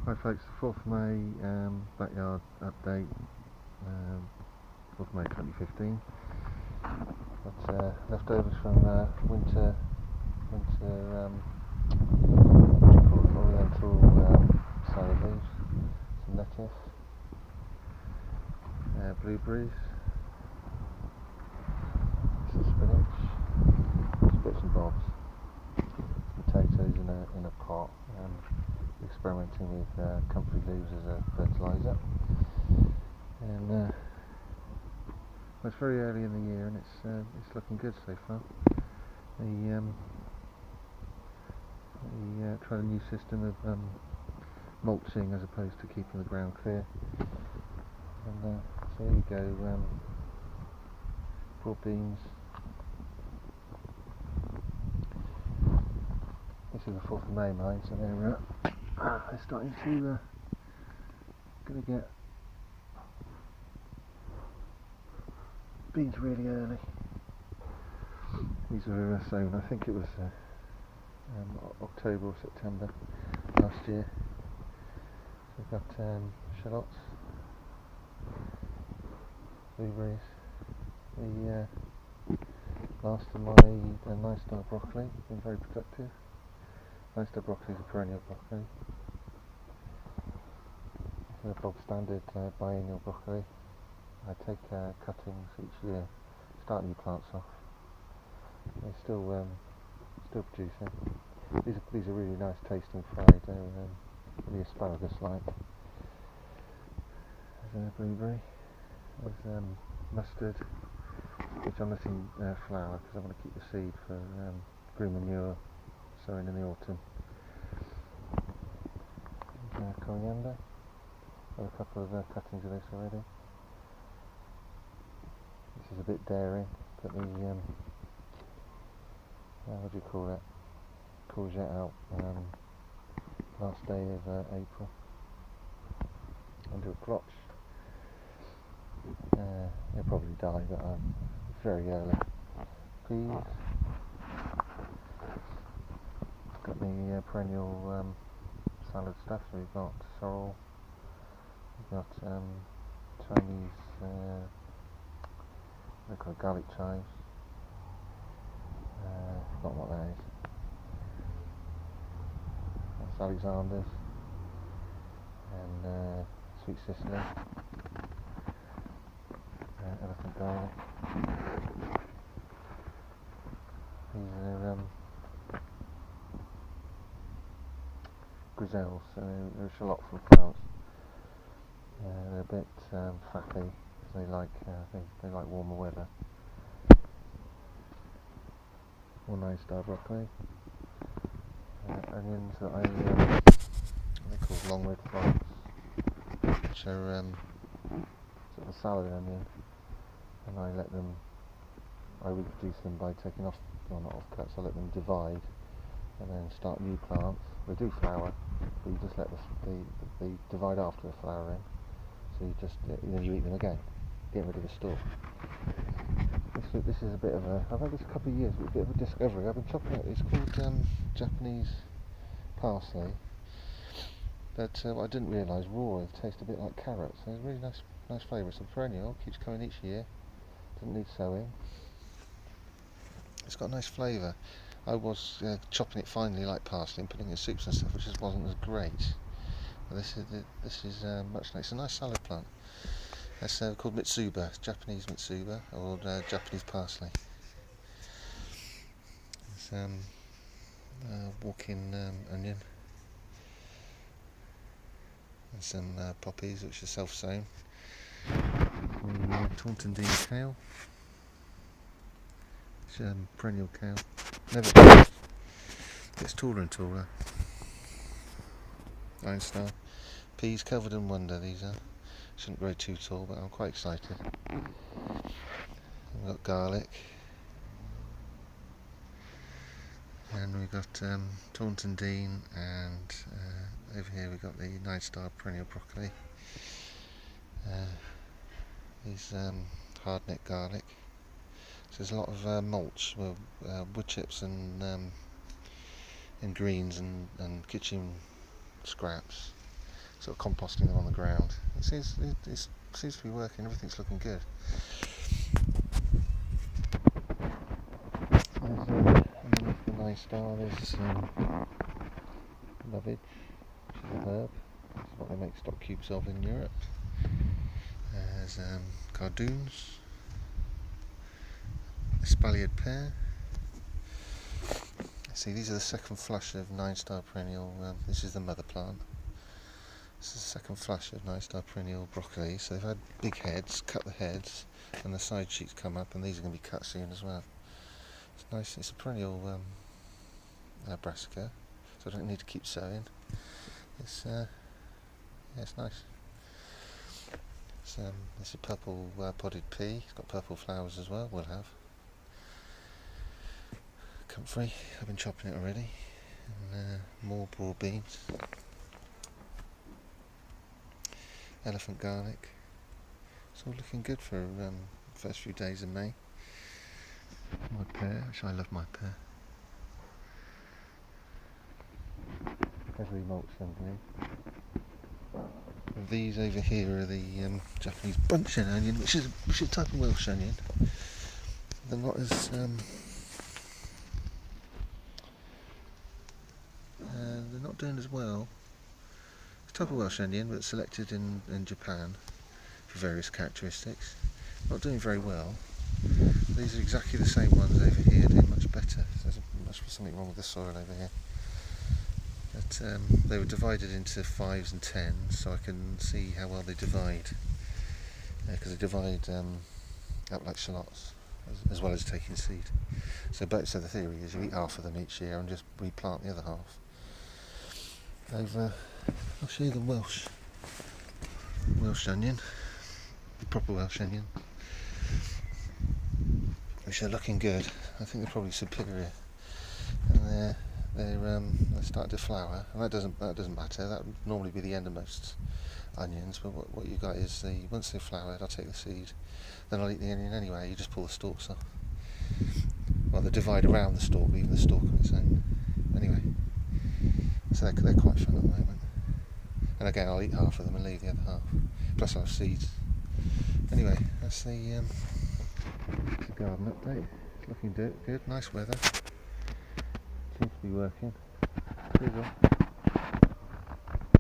Hi folks, the 4th of May backyard update, 4th of May 2015. Got leftovers from winter what do you call it, oriental salad leaves, some lettuce, blueberries, some spinach, some bits and bobs, potatoes in a pot. Experimenting with comfrey leaves as a fertiliser, and it's very early in the year and it's looking good so far. We tried a new system of mulching as opposed to keeping the ground clear, and so here we go. Broad beans. This is the 4th of May, mine, so they're starting to going to get beans really early. These were sown, I think it was October or September last year. So we've got shallots, blueberries, the last of my Nice Star broccoli, been very productive. Nice Star broccoli is a perennial broccoli. The bog standard biennial broccoli. I take cuttings each year, start new plants off. They're still producing. These are really nice tasting fried. They're really asparagus like. There's a blueberry. There's mustard, which I'm letting flower because I want to keep the seed for green manure sowing in the autumn. There's coriander. Got a couple of cuttings of this already. This is a bit daring, but the what do you call it? Courgette out last day of April. Under a crotch. It'll probably die, but it's very early. Peas. Got the perennial salad stuff. So we've got sorrel. We've got Chinese, they're called garlic chives. Forgotten what that is. That's Alexander's and Sweet Sicily, elephant garlic. These are griselles, so they're a shallot from France. They're a bit fatty because they like warmer weather. More Nice Star broccoli. Onions that they're called long-red florets, which are sort of a salad onion, and I reproduce them by taking off, well, not off cuts. I let them divide and then start new plants. They do flower, but you just let they divide after the flowering. So you just you eat them again, getting rid of the stalk. This is a bit of I've had this a couple of years, but a bit of a discovery. I've been chopping it. It's called Japanese parsley, but what I didn't realise, raw, it tastes a bit like carrots. So it's a really nice flavour. It's a perennial, keeps coming each year. Doesn't need sowing. It's got a nice flavour. I was chopping it finely like parsley and putting it in soups and stuff, which just wasn't as great. But this is much nicer. It's a nice salad plant. That's called Mitsuba, Japanese Mitsuba, or Japanese parsley. It's walking onion, and some poppies, which are self-sown. The Taunton Dean kale, it's perennial kale. Never gets taller and taller. Nice Star. Peas covered in wonder. These are. Shouldn't grow too tall, but I'm quite excited. We've got garlic, and we've got Taunton Dean, and over here we've got the Nice Star perennial broccoli. These hardneck garlic. So there's a lot of mulch, wood chips and greens and kitchen scraps. sort of composting them on the ground. It seems to be working. Everything's looking good. Underneath the Nine Star there's lovage, which is a herb. That's what they make stock cubes of in Europe. There's cardoons, espaliered pear. See, these are the second flush of Nine Star perennial. This is the mother plant. This is the second flush of Nine Star perennial broccoli. So they've had big heads, cut the heads, and the side shoots come up, and these are going to be cut soon as well. It's nice. It's a perennial brassica, so I don't need to keep sowing. It's it's nice. It's a purple podded pea. It's got purple flowers as well. We'll have comfrey. I've been chopping it already. And more broad beans. Elephant garlic. It's all looking good for first few days of May. My pear, which I love my pear. Heavily mulched underneath. These over here are the Japanese bunch onion, which is a type of Welsh onion. They're not as they're not doing as well. It's a type of Welsh onion, but selected in Japan for various characteristics. Not doing very well. These are exactly the same ones over here, doing much better. There must be something wrong with the soil over here. But they were divided into 5s and 10s, so I can see how well they divide. Because they divide up like shallots, as well as taking seed. So the theory is you eat half of them each year and just replant the other half. I'll show you the Welsh onion, the proper Welsh onion, which are looking good. I think they're probably superior, and they're starting to flower, and that doesn't matter. That would normally be the end of most onions, but what you got is once they've flowered, I'll take the seed, then I'll eat the onion anyway. You just pull the stalks off. Well, they divide around the stalk, leaving the stalk on its own. Anyway, so they're quite fun at the moment. And again, I'll eat half of them and leave the other half. Plus I'll have seeds. Anyway, that's the garden update. It's looking good. Nice weather. Seems to be working. Cheers all.